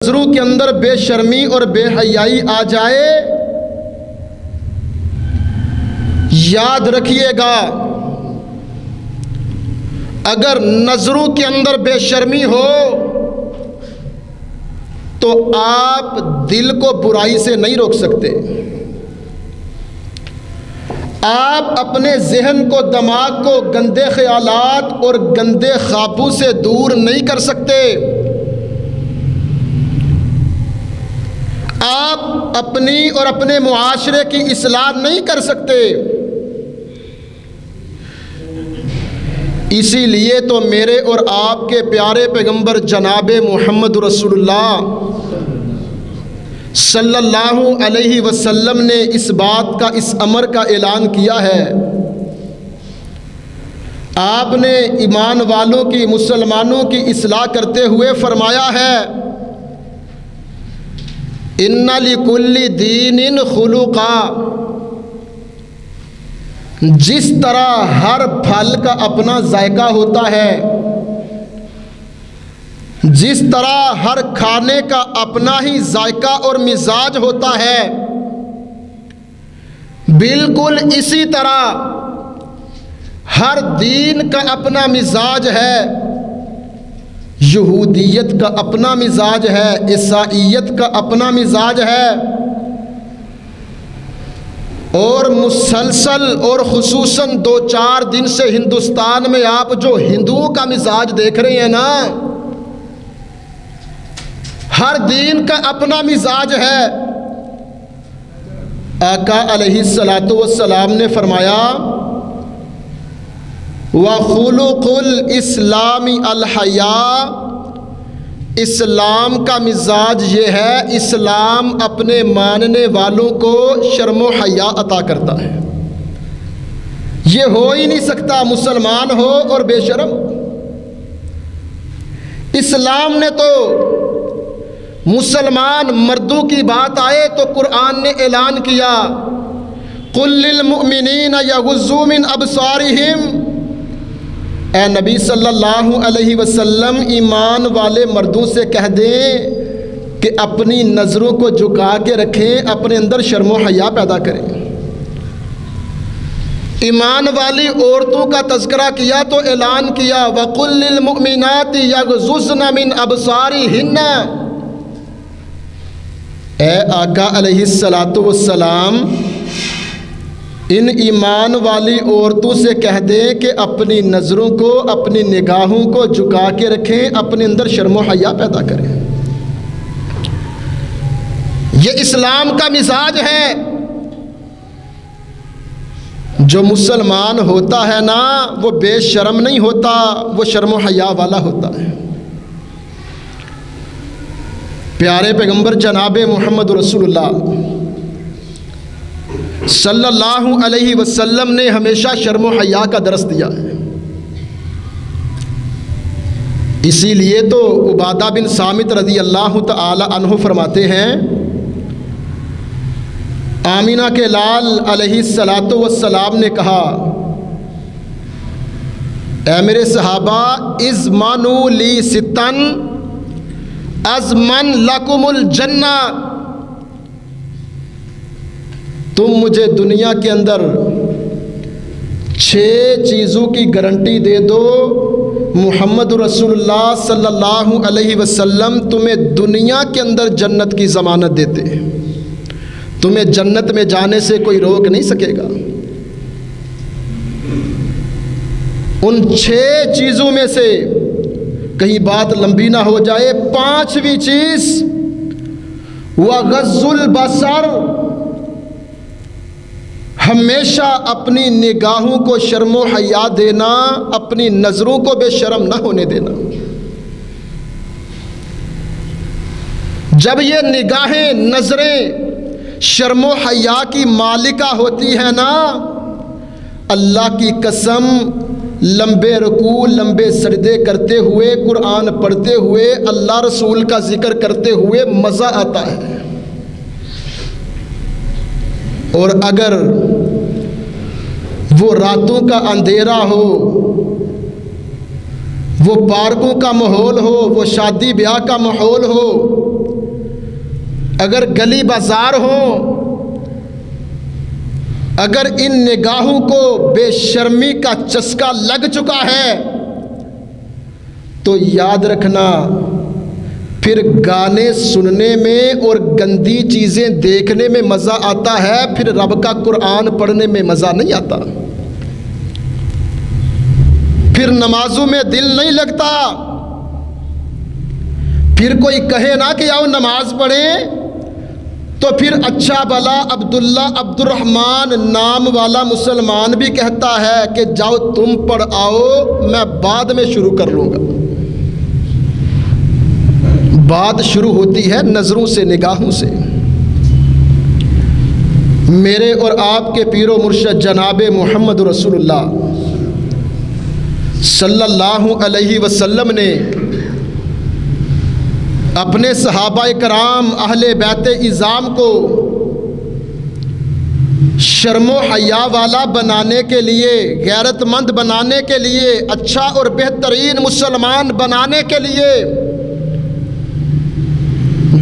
नज़रों के अंदर बेशर्मी और बेहयाई आ जाए, याद रखिएगा, अगर नज़रों के अंदर बेशर्मी हो तो आप दिल को बुराई से नहीं रोक सकते। आप अपने जहन को, दिमाग को गंदे ख्यालात और गंदे ख्वाबों से दूर नहीं कर सकते। आप अपनी और अपने मुआशरे की इस्लाह नहीं कर सकते। इसीलिए तो मेरे और आपके प्यारे पैगंबर जनाब मोहम्मद रसूलुल्लाह सल्लल्लाहु अलैहि वसल्लम ने इस बात का, इस अमर का ऐलान किया है। आपने ईमान वालों की, मुसलमानों की इस्लाह करते हुए फरमाया है, इन्ना लिकुल्ली दीनिन खुलुका। जिस तरह हर फल का अपना जायका होता है, जिस तरह हर खाने का अपना ही जायका और मिजाज होता है, बिल्कुल इसी तरह हर दीन का अपना मिजाज है। यहूदियत का अपना मिजाज है, ईसाईयत का अपना मिजाज है, और मुसलसल और खुसूसन 2-4 दिन से हिंदुस्तान में आप जो हिंदुओं का मिजाज देख रहे हैं ना, हर दीन का अपना मिजाज है। आका अलैहिस्सलातु वस्सलाम ने फरमाया, वखुलुकुल इस्लामी अल हया। इस्लाम का मिजाज ये है, इस्लाम अपने मानने वालों को शर्म व हया अता करता है। ये हो ही नहीं सकता मुसलमान हो और बेशर्म। इस्लाम ने तो मुसलमान मर्दों की बात आए तो कुरान ने ऐलान किया, कुल लिल मुमिनीना यगुज़्ज़ू मिन अबसारिहिम। ए नबी सल्लल्लाहु अलैहि वसल्लम, ईमान वाले मर्दों से कह दें कि अपनी नज़रों को झुका के रखें, अपने अंदर शर्म व हया पैदा करें। ईमान वाली औरतों का तज़किरा किया तो ऐलान किया, वकुल लिल मुमिनाति यगज़ुज़्न मिन अबसारिहिन्ना। ए आका अलैहिस्सलातु वस्सलाम, इन ईमान वाली औरतों से कह दें कि अपनी नज़रों को, अपनी निगाहों को झुका के रखें, अपने अंदर शर्म व हया पैदा करें। ये इस्लाम का मिजाज है। जो मुसलमान होता है ना, वो बेशर्म नहीं होता, वो शर्म व हया वाला होता है। प्यारे पैगंबर जनाब मोहम्मद रसूलुल्लाह सल्लल्लाहु अलैहि वसल्लम ने हमेशा शर्म व हया का दर्स दिया है। इसीलिए तो उबादा बिन सामित रज़ी अल्लाह तआला अन्हु फरमाते हैं, आमीना के लाल अलैहिस्सलातु वस्सलाम ने कहा, ऐ मेरे सहाबा, इज़मानु ली सितन अज़मन लकुमुल जन्ना। तुम मुझे दुनिया के अंदर 6 चीज़ों की गारंटी दे दो, मुहम्मद रसूलुल्लाह सल्लल्लाहु अलैहि वसल्लम तुम्हें दुनिया के अंदर जन्नत की ज़मानत देते हैं। तुम्हें जन्नत में जाने से कोई रोक नहीं सकेगा। उन 6 चीज़ों में से, कहीं बात लंबी ना हो जाए, 5वीं चीज़ वग़ज़्ज़ुल बसर। हमेशा अपनी निगाहों को शर्म व हया देना, अपनी नज़रों को बेशर्म ना होने देना। जब ये निगाहें, नज़रें शर्म व हया की मालिका होती है ना, अल्लाह की कसम, लंबे रुकू, लंबे सजदे करते हुए, कुरान पढ़ते हुए, अल्लाह रसूल का जिक्र करते हुए मज़ा आता है। और अगर वो रातों का अंधेरा हो, वो पार्कों का माहौल हो, वो शादी ब्याह का माहौल हो, अगर गली बाजार हो, अगर इन निगाहों को बेशर्मी का चस्का लग चुका है तो याद रखना, फिर गाने सुनने में और गंदी चीज़ें देखने में मज़ा आता है, फिर रब का कुरान पढ़ने में मज़ा नहीं आता, फिर नमाजों में दिल नहीं लगता। फिर कोई कहे ना कि आओ नमाज पढ़ें, तो फिर अच्छा भला अब्दुल्ला अब्दुर्रहमान नाम वाला मुसलमान भी कहता है कि जाओ तुम पढ़ आओ, मैं बाद में शुरू कर लूँगा। बात शुरू होती है नज़रों से, निगाहों से। मेरे और आपके पीरो मुर्शद जनाब मोहम्मद रसूलुल्लाह सल्लल्लाहु अलैहि वसल्लम ने अपने सहाबाए कराम अहले बैते इज़ाम को शर्मो हया वाला बनाने के लिए, गैरतमंद बनाने के लिए, अच्छा और बेहतरीन मुसलमान बनाने के लिए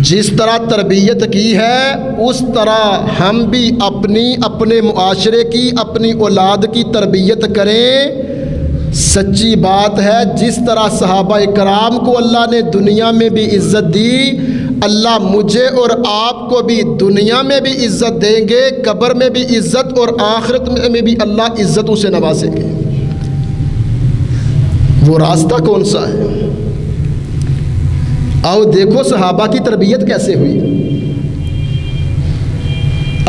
जिस तरह तरबियत की है, उस तरह हम भी अपने मुआशरे की, अपनी औलाद की तरबियत करें। सच्ची बात है, जिस तरह सहाबा कराम को अल्लाह ने दुनिया में भी इज़्ज़त दी, अल्लाह मुझे और आपको भी दुनिया में भी इज़्ज़त देंगे, कब्र में भी इज़्ज़त और आखिरत में भी अल्लाह इज़्ज़तों से नवाजेंगे। वो रास्ता कौन सा है? आओ देखो सहाबा की तरबियत कैसे हुई।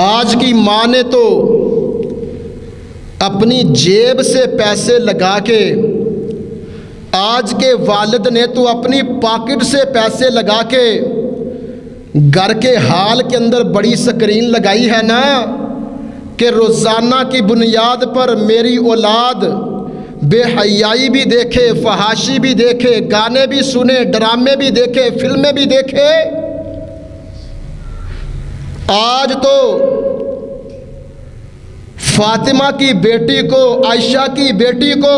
आज की माँ ने तो अपनी जेब से पैसे लगा के, आज के वालिद ने तो अपनी पॉकेट से पैसे लगा के घर के हाल के अंदर बड़ी स्क्रीन लगाई है ना, कि रोज़ाना की बुनियाद पर मेरी औलाद बेहयाई भी देखे, फहाशी भी देखे, गाने भी सुने, ड्रामे भी देखे, फिल्में भी देखे। आज तो फातिमा की बेटी को, आयशा की बेटी को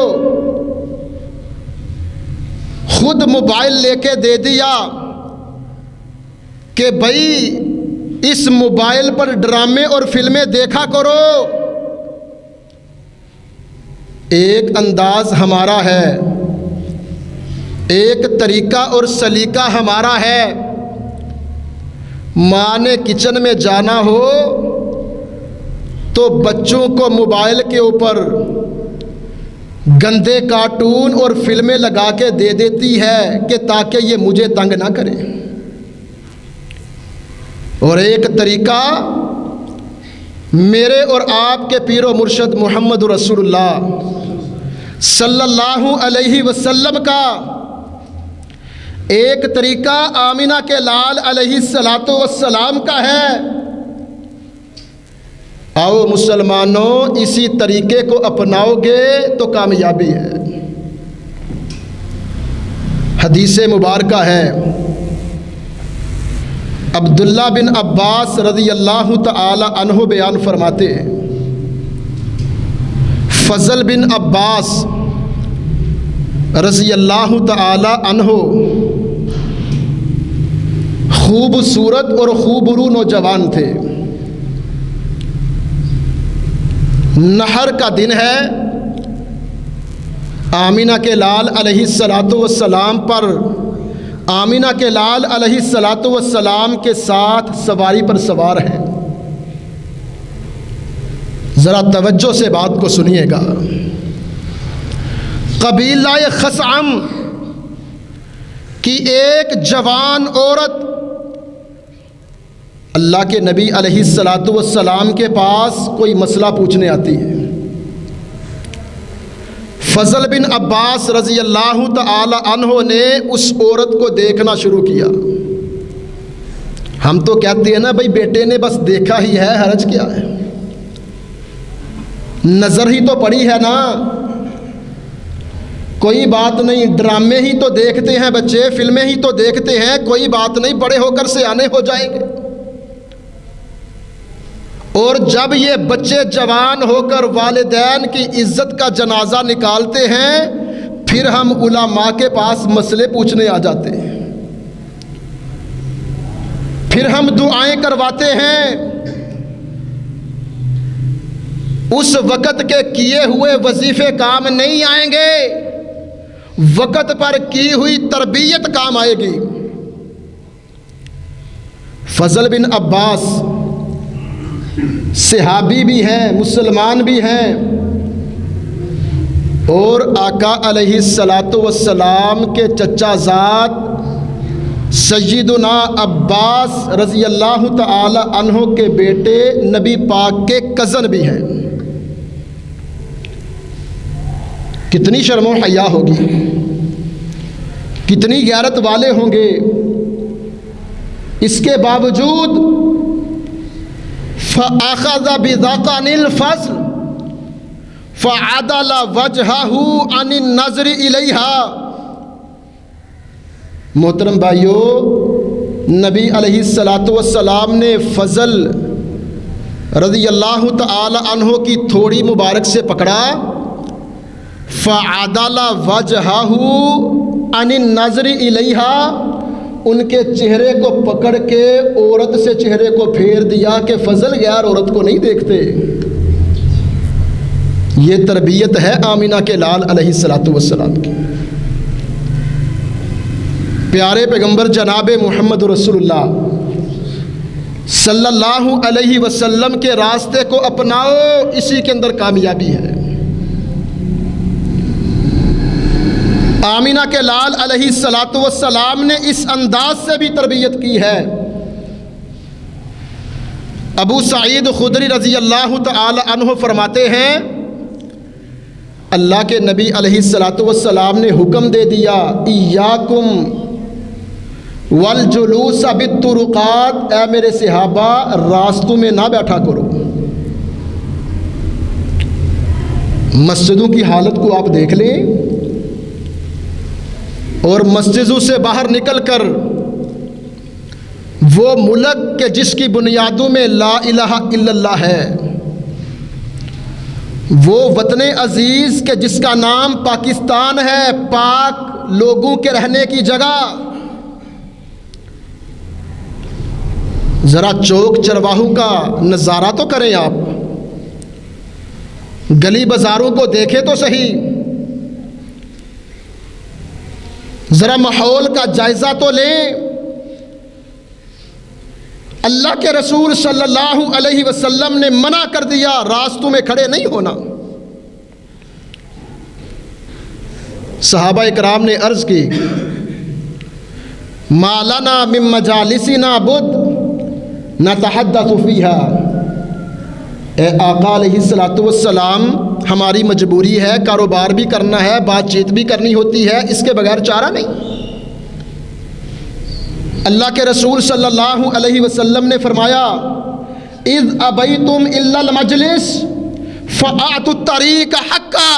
खुद मोबाइल लेके दे दिया कि भाई इस मोबाइल पर ड्रामे और फिल्में देखा करो। एक अंदाज हमारा है, एक तरीका और सलीका हमारा है। माँ ने किचन में जाना हो तो बच्चों को मोबाइल के ऊपर गंदे कार्टून और फिल्में लगा के दे देती है कि ताकि ये मुझे तंग ना करे। और एक तरीका मेरे और आपके पीरो मुर्शद मोहम्मद रसूलुल्लाह सल्लल्लाहु अलैहि वसल्लम का, एक तरीका आमिना के लाल अलैहिस्सलातु वस्सलाम का है। आओ मुसलमानों, इसी तरीके को अपनाओगे तो कामयाबी है। हदीस मुबारका है, अब्दुल्ला बिन अब्बास रज़ी अल्लाह तआला अन्हु बयान फरमाते हैं, फज़ल बिन अब्बास रज़ी अल्लाह तआला अन्हु खूबसूरत और खूबरू नौजवान थे। नहर का दिन है, आमिना के लाल अलैहिस्सलातु वस्सलाम पर, आमिना के लाल अलैहिस्सलातु वस्सलाम के साथ सवारी पर सवार है। ज़रा तवज्जो से बात को सुनिएगा। कबीला खसअम की एक जवान औरत अल्लाह के नबी अलैहिस्सलातु वस्सलाम के पास कोई मसला पूछने आती है। फज़ल बिन अब्बास रज़ी अल्लाह तआला अन्हो ने उस औरत को देखना शुरू किया। हम तो कहते हैं ना भाई, बेटे ने बस देखा ही है, हर्ज क्या है, नज़र ही तो पड़ी है ना, कोई बात नहीं, ड्रामे ही तो देखते हैं बच्चे, फिल्में ही तो देखते हैं, कोई बात नहीं, बड़े होकर सियाने हो जाएंगे। और जब ये बच्चे जवान होकर वालिदैन की इज्जत का जनाजा निकालते हैं, फिर हम उलमा के पास मसले पूछने आ जाते हैं। फिर हम दुआएं करवाते हैं, उस वक़्त के किए हुए वजीफे काम नहीं आएंगे, वक़्त पर की हुई तरबियत काम आएगी। फजल बिन अब्बास सहाबी भी हैं, मुसलमान भी हैं, और आका अलैहिस्सलातु वस्सलाम के चचाजाद सय्यदुना अब्बास रज़ी अल्लाह तआला अन्हो के बेटे नबी पाक के कज़न भी हैं। कितनी शर्मो हया होगी, कितनी गैरत वाले होंगे। इसके बावजूद फ़अख़ज़ बिज़क़निल फ़स्ल फ़अदल वजहहू अनिन नज़रि इलैहा। मोहतरम भाइयों, नबी अलैहिस्सलातु वस्सलाम ने फ़ज़ल रज़ी अल्लाह तआला अन्हो की थोड़ी मुबारक से पकड़ा, फ़अदल वजहहू अनिन नज़रि इलैहा, उनके चेहरे को पकड़ के औरत से चेहरे को फेर दिया कि फ़ज़ल यार औरत को नहीं देखते। ये तरबियत है आमिना के लाल अलैहिस्सलातु वस्सलाम की। प्यारे पैगंबर जनाब मोहम्मद रसूलुल्लाह सल्लल्लाहु अलैहि वसल्लम के रास्ते को अपनाओ, इसी के अंदर कामयाबी है। आमिना के लाल अलैहिस्सलातु वस्सलाम ने इस अंदाज से भी तरबियत की है। अबू सईद खुदरी रज़ी अल्लाह तआला अन्हु फरमाते हैं, अल्लाह के नबी अलैहिस्सलातु वस्सलाम ने हुक्म दे दिया, इय्याकुम वल जुलूस बित्तुरुक़ात, ऐ मेरे सहाबा रास्तों में ना बैठा करो। मस्जिदों की हालत को आप देख लें, और मस्जिदों से बाहर निकलकर वो मुल्क के जिसकी बुनियादों में ला इलाहा इल्लल्लाह है, वो वतन अजीज़ के जिसका नाम पाकिस्तान है, पाक लोगों के रहने की जगह। ज़रा चौक चरवाहों का नज़ारा तो करें आप, गली बाज़ारों को देखें तो सही, ज़रा माहौल का जायज़ा तो लें। अल्लाह के रसूल सल्लल्लाहु अलैहि वसल्लम ने मना कर दिया, रास्तों में खड़े नहीं होना। सहाबा इकराम ने अर्ज़ की, मालाना मिन मजालिसिना बुद नतहद्दसु फीहा। ए आका अलैहिस्सलातु वस्सलाम, हमारी मजबूरी है, कारोबार भी करना है, बातचीत भी करनी होती है, इसके बगैर चारा नहीं। अल्लाह के रसूल सल्लल्लाहु अलैहि वसल्लम ने फरमाया, इज़ अबैतुम इल्लल मजलिस फ़आतु तरीक़ हक़्क़ा।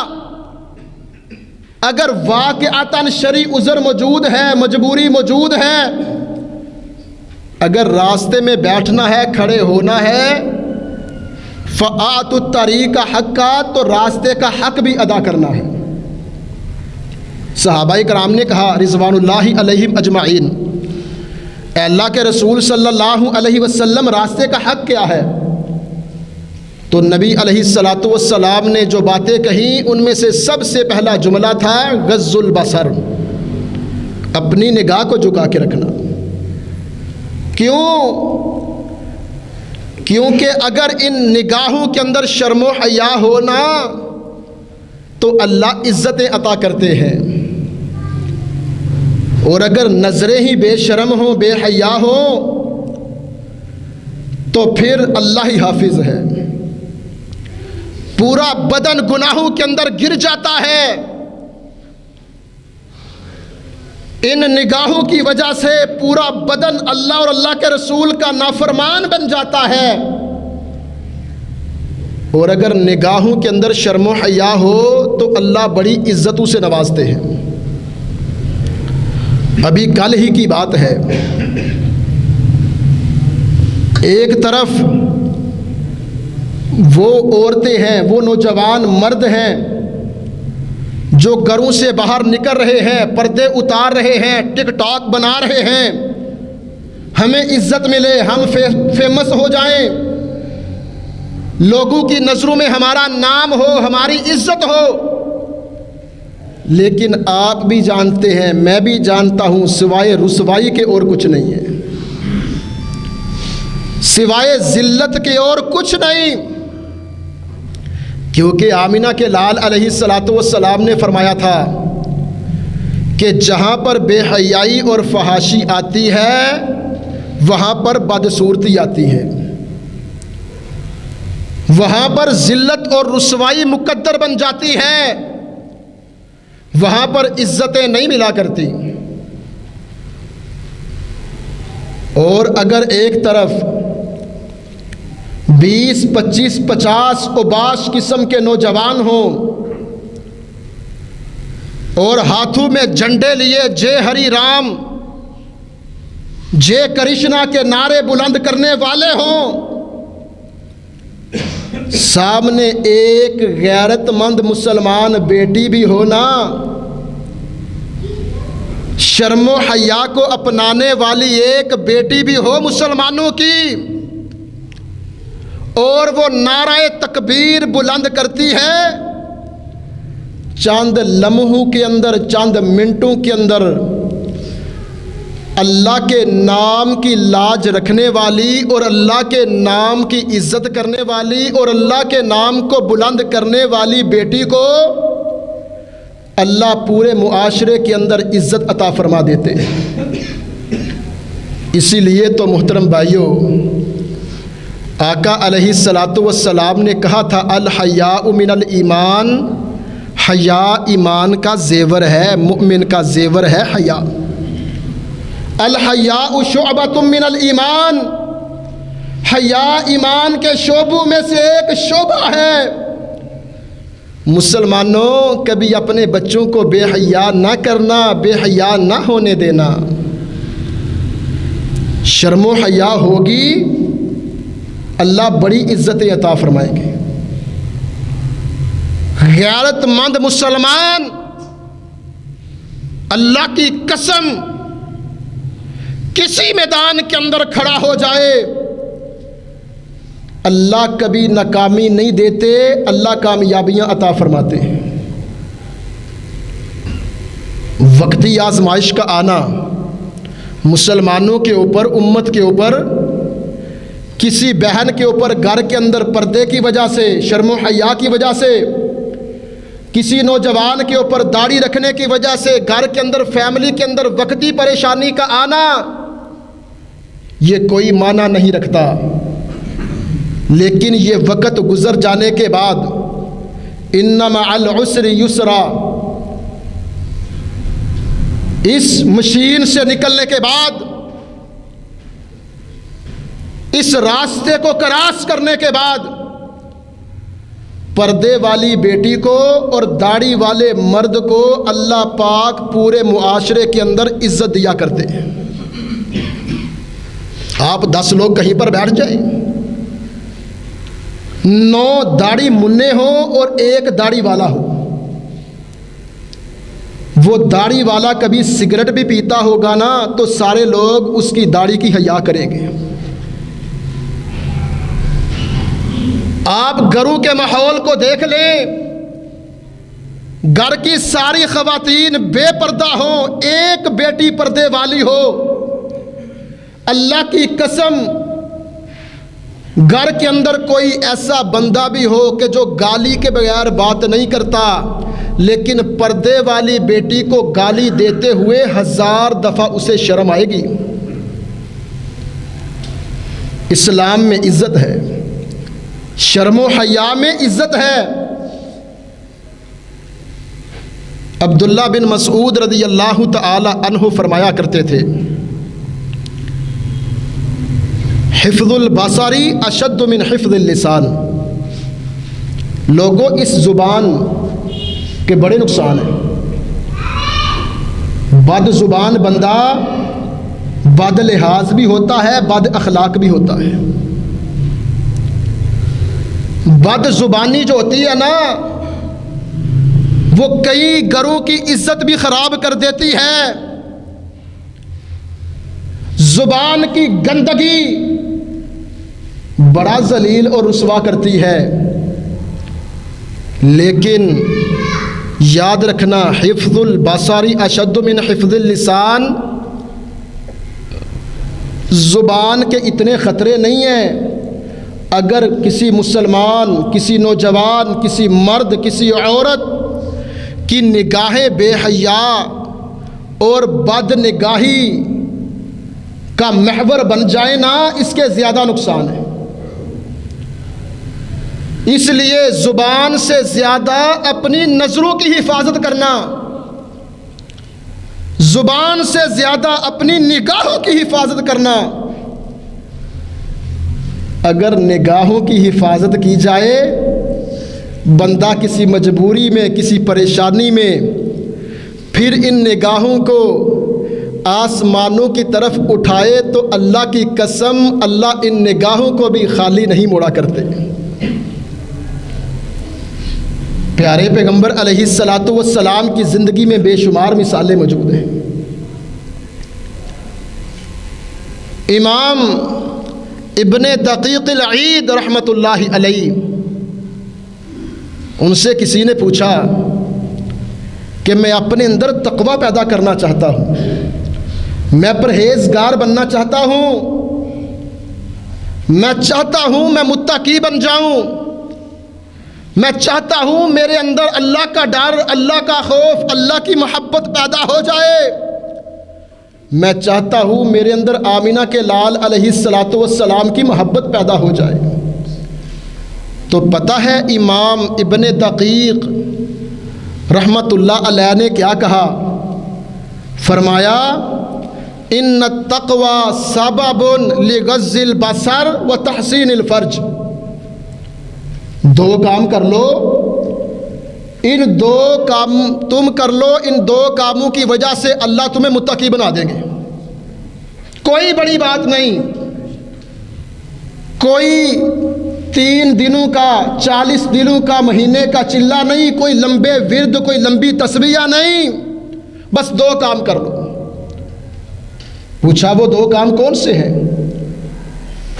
अगर वाक़अतन शरई उज़र मौजूद है, मजबूरी मौजूद है, अगर रास्ते में बैठना है, खड़े होना है, फ़आतु तरीक़ हक़्क़ा, तो रास्ते का हक़ भी अदा करना है। सहाबाए कराम ने कहा रिज़वानुल्लाहि अलैहिम अजमाइन, अल्लाह के रसूल सल्लल्लाहु अलैहि वसल्लम रास्ते का हक़ क्या है? तो नबी अलैहिस्सलातु वस्सलाम ने जो बातें कही उनमें से सबसे पहला जुमला था गज़्ज़ुल बसर, अपनी निगाह को झुका के रखना। क्यों? क्योंकि अगर इन निगाहों के अंदर शर्मो हया होना तो अल्लाह इज़्ज़तें अता करते हैं, और अगर नज़रें ही बेशर्म हो, बेहया हो, तो फिर अल्लाह ही हाफिज़ है। पूरा बदन गुनाहों के अंदर गिर जाता है। इन निगाहों की वजह से पूरा बदन अल्लाह और अल्लाह के रसूल का नाफरमान बन जाता है। और अगर निगाहों के अंदर शर्मो हया हो तो अल्लाह बड़ी इज्जतों से नवाजते हैं। अभी कल ही की बात है, एक तरफ वो औरतें हैं, वो नौजवान मर्द हैं जो घरों से बाहर निकल रहे हैं, पर्दे उतार रहे हैं, टिकटॉक बना रहे हैं, हमें इज्जत मिले, हम फेमस हो जाएं, लोगों की नज़रों में हमारा नाम हो, हमारी इज्जत हो। लेकिन आप भी जानते हैं, मैं भी जानता हूं, सिवाय रुसवाई के और कुछ नहीं है, सिवाय जिल्लत के और कुछ नहीं। क्योंकि आमिना के लाल अलैहिस्सलातु वस्सलाम ने फरमाया था कि जहां पर बेहयाई और फहाशी आती है वहां पर बदसूरती आती है, वहां पर जिल्लत और रुसवाई मुकद्दर बन जाती है, वहां पर इज्जतें नहीं मिला करती। और अगर एक तरफ 20, 25, 50 उबाश किस्म के नौजवान हों और हाथों में झंडे लिए जय हरि राम, जय कृष्णा के नारे बुलंद करने वाले हों, सामने एक गैरतमंद मुसलमान बेटी भी हो ना, शर्मो हया को अपनाने वाली एक बेटी भी हो मुसलमानों की, और वो नाराए तकबीर बुलंद करती है, चंद लम्हों के अंदर, चंद मिनटों के अंदर अल्लाह के नाम की लाज रखने वाली और अल्लाह के नाम की इज्जत करने वाली और अल्लाह के नाम को बुलंद करने वाली बेटी को अल्लाह पूरे मुआशरे के अंदर इज्जत अता फरमा देते हैं। इसीलिए तो मोहतरम भाइयों, आका अलैहिस्सलातु वस्सलाम ने कहा था, अल हयाउ मिनल ईमान, हया ईमान का जेवर है, मुमिन का जेवर है हया। अल हयाउ शुअबतुम मिनल ईमान, हया ईमान के शोबों में से एक शोबा है। मुसलमानों, कभी अपने बच्चों को बेहया ना करना, बेहया ना होने देना। शर्मो हया होगी, अल्लाह बड़ी इज्जतें अता फरमाएंगे। गैरतमंद मुसलमान, अल्लाह की कसम, किसी मैदान के अंदर खड़ा हो जाए, अल्लाह कभी नाकामी नहीं देते, अल्लाह कामयाबियां अता फरमाते हैं। वक्ती आजमाइश का आना मुसलमानों के ऊपर, उम्मत के ऊपर, किसी बहन के ऊपर घर के अंदर पर्दे की वजह से, शर्मो हया की वजह से, किसी नौजवान के ऊपर दाढ़ी रखने की वजह से घर के अंदर, फैमिली के अंदर वक्ती परेशानी का आना, ये कोई माना नहीं रखता। लेकिन ये वक़्त गुज़र जाने के बाद, इन्ना मअल उसरि युसरा, इस मशीन से निकलने के बाद, इस रास्ते को क्रॉस करने के बाद, पर्दे वाली बेटी को और दाढ़ी वाले मर्द को अल्लाह पाक पूरे मुआशरे के अंदर इज्जत दिया करते हैं। आप 10 लोग कहीं पर बैठ जाए, 9 दाढ़ी मुन्ने हो और 1 दाढ़ी वाला हो, वो दाढ़ी वाला कभी सिगरेट भी पीता होगा ना, तो सारे लोग उसकी दाढ़ी की हया करेंगे। आप घरों के माहौल को देख लें, घर की सारी खवातीन बेपर्दा हो, एक बेटी पर्दे वाली हो, अल्लाह की कसम, घर के अंदर कोई ऐसा बंदा भी हो कि जो गाली के बगैर बात नहीं करता, लेकिन पर्दे वाली बेटी को गाली देते हुए 1000 दफ़ा उसे शर्म आएगी। इस्लाम में इज्जत है, शर्मो हया में इज्जत है। अब्दुल्ला बिन मसऊद रज़ियल्लाहु तआला अन्हु फरमाया करते थे, हिफ्ज़ुल बसरी अशद्दु मिन हिफ्ज़िल लिसान। लोगों, इस ज़ुबान के बड़े नुकसान हैं। बद ज़ुबान बंदा बद लिहाज भी होता है, बद अखलाक भी होता है। बद ज़ुबानी जो होती है ना, वो कई घरों की इज्जत भी ख़राब कर देती है। जुबान की गंदगी बड़ा जलील और रुसवा करती है, लेकिन याद रखना हिफ्जुल बसारी अशद्दु मिन हिफ्जुल लिसान, ज़ुबान के इतने ख़तरे नहीं हैं। अगर किसी मुसलमान, किसी नौजवान, किसी मर्द, किसी औरत की निगाहें बेहया और बदनिगाही का महवर बन जाए ना, इसके ज़्यादा नुकसान है। इसलिए ज़ुबान से ज़्यादा अपनी नज़रों की हिफाजत करना, ज़ुबान से ज़्यादा अपनी निगाहों की हिफाजत करना। अगर निगाहों की हिफाजत की जाए, बंदा किसी मजबूरी में, किसी परेशानी में, फिर इन निगाहों को आसमानों की तरफ उठाए तो अल्लाह की कसम, अल्लाह इन निगाहों को भी खाली नहीं मोड़ा करते। प्यारे पैगंबर अलैहिस्सलातु वस्सलाम की ज़िंदगी में बेशुमार मिसालें मौजूद हैं। इमाम इब्ने दकीक़िल ईद रहमतुल्लाहि अलैहि, उनसे किसी ने पूछा कि मैं अपने अंदर तक़वा पैदा करना चाहता हूँ, मैं परहेज़गार बनना चाहता हूँ, मैं चाहता हूँ मैं मुत्तकी बन जाऊँ, मैं चाहता हूँ मेरे अंदर अल्लाह का डर, अल्लाह का खौफ, अल्लाह की मोहब्बत पैदा हो जाए, मैं चाहता हूँ मेरे अंदर आमिना के लाल अलैहिस्सलातु वस्सलाम की मोहब्बत पैदा हो जाए। तो पता है इमाम इब्ने दकीक़ रहमतुल्लाह अलैह ने क्या कहा? फरमाया इन्न तक़वा सबबुन लिग़ज़्ज़िल बसर व तहसीनिल फ़र्ज। दो काम कर लो, इन दो काम तुम कर लो, इन दो कामों की वजह से अल्लाह तुम्हें मुत्तकी बना देंगे। कोई बड़ी बात नहीं, कोई 3 दिनों का, 40 दिनों का, महीने का चिल्ला नहीं, कोई लंबे विर्द, कोई लंबी तस्बीह नहीं, बस 2 काम कर लो। पूछा वो 2 काम कौन से हैं?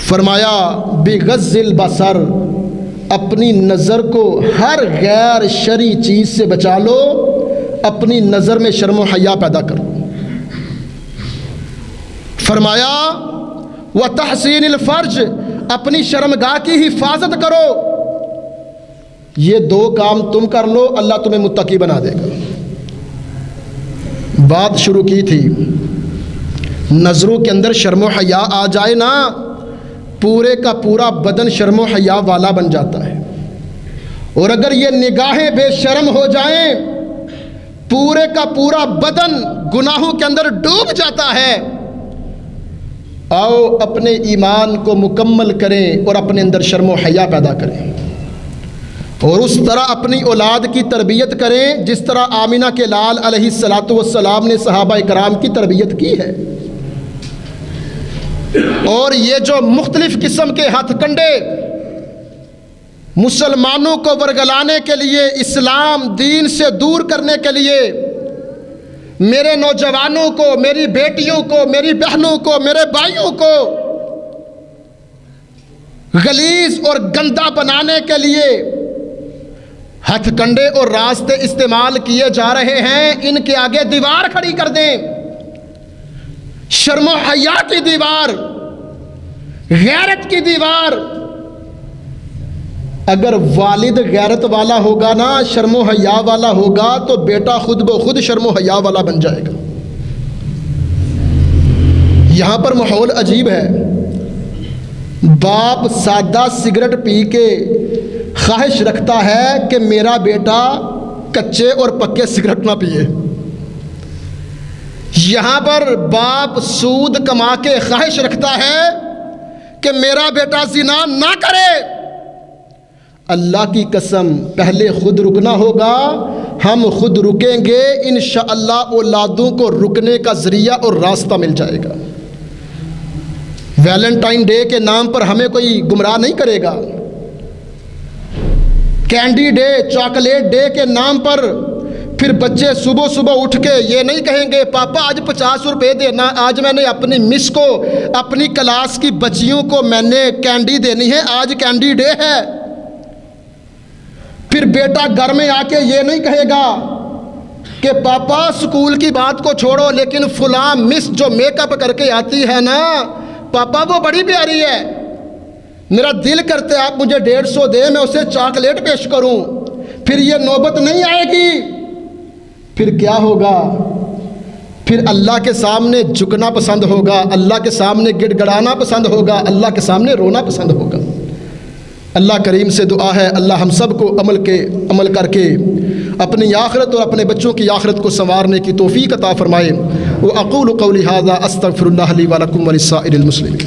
फरमाया बिग़ज़्ज़िल बसर, अपनी नज़र को हर गैर शरी चीज़ से बचा लो, अपनी नज़र में शर्म व हया पैदा करो। फरमाया व तहसीनिल फ़र्ज, अपनी शर्मगाह की हिफाजत करो। ये 2 काम तुम कर लो, अल्लाह तुम्हें मुत्तकी बना देगा। बात शुरू की थी, नज़रों के अंदर शर्म व हया आ जाए ना, पूरे का पूरा बदन शर्म व हया वाला बन जाता है। और अगर ये निगाहें बेशर्म हो जाएं, पूरे का पूरा बदन गुनाहों के अंदर डूब जाता है। आओ अपने ईमान को मुकम्मल करें और अपने अंदर शर्म व हया पैदा करें, और उस तरह अपनी औलाद की तरबियत करें जिस तरह आमिना के लाल अलैहिस्सलातु वस्सलाम ने सहाबा इकराम की तरबियत की है। और ये जो मुख्तलिफ किस्म के हथकंडे मुसलमानों को वर्गलाने के लिए, इस्लाम दीन से दूर करने के लिए, मेरे नौजवानों को, मेरी बेटियों को, मेरी बहनों को, मेरे भाइयों को गलीज और गंदा बनाने के लिए हथकंडे और रास्ते इस्तेमाल किए जा रहे हैं, इनके आगे दीवार खड़ी कर दें, शर्म व हया की दीवार, गैरत की दीवार। अगर वालिद गैरत वाला होगा ना, शर्म व हया वाला होगा, तो बेटा खुद ब खुद शर्म व हया वाला बन जाएगा। यहां पर माहौल अजीब है। बाप सादा सिगरेट पी के ख्वाहिश रखता है कि मेरा बेटा कच्चे और पक्के सिगरेट ना पिए। यहाँ पर बाप सूद कमा के ख्वाहिश रखता है कि मेरा बेटा ज़िना ना करे। अल्लाह की कसम, पहले खुद रुकना होगा, हम खुद रुकेंगे, इंशाअल्लाह औलादों को रुकने का ज़रिया और रास्ता मिल जाएगा। वैलेंटाइन डे के नाम पर हमें कोई गुमराह नहीं करेगा, कैंडी डे, चॉकलेट डे के नाम पर फिर बच्चे सुबह सुबह उठ के ये नहीं कहेंगे पापा आज 50 रुपये देना, आज मैंने अपनी मिस को, अपनी क्लास की बच्चियों को मैंने कैंडी देनी है, आज कैंडी डे है। फिर बेटा घर में आके ये नहीं कहेगा कि पापा स्कूल की बात को छोड़ो लेकिन फुला मिस जो मेकअप करके आती है ना पापा वो बड़ी प्यारी है, मेरा दिल करते आप मुझे 150 दे, मैं उसे चॉकलेट पेश करूं। फिर ये नौबत नहीं आएगी। फिर क्या होगा? फिर अल्लाह के सामने झुकना पसंद होगा, अल्लाह के सामने गिड़गड़ाना पसंद होगा, अल्लाह के सामने रोना पसंद होगा। अल्लाह करीम से दुआ है अल्लाह हम सब को अमल करके अपनी आखिरत और अपने बच्चों की आखिरत को संवारने की तौफीक अता फरमाए। व अक़ूलु क़ौली हाज़ा अस्तग़फ़िरुल्लाह ली व लकुम व लिस्साइरिल मुस्लिमीन।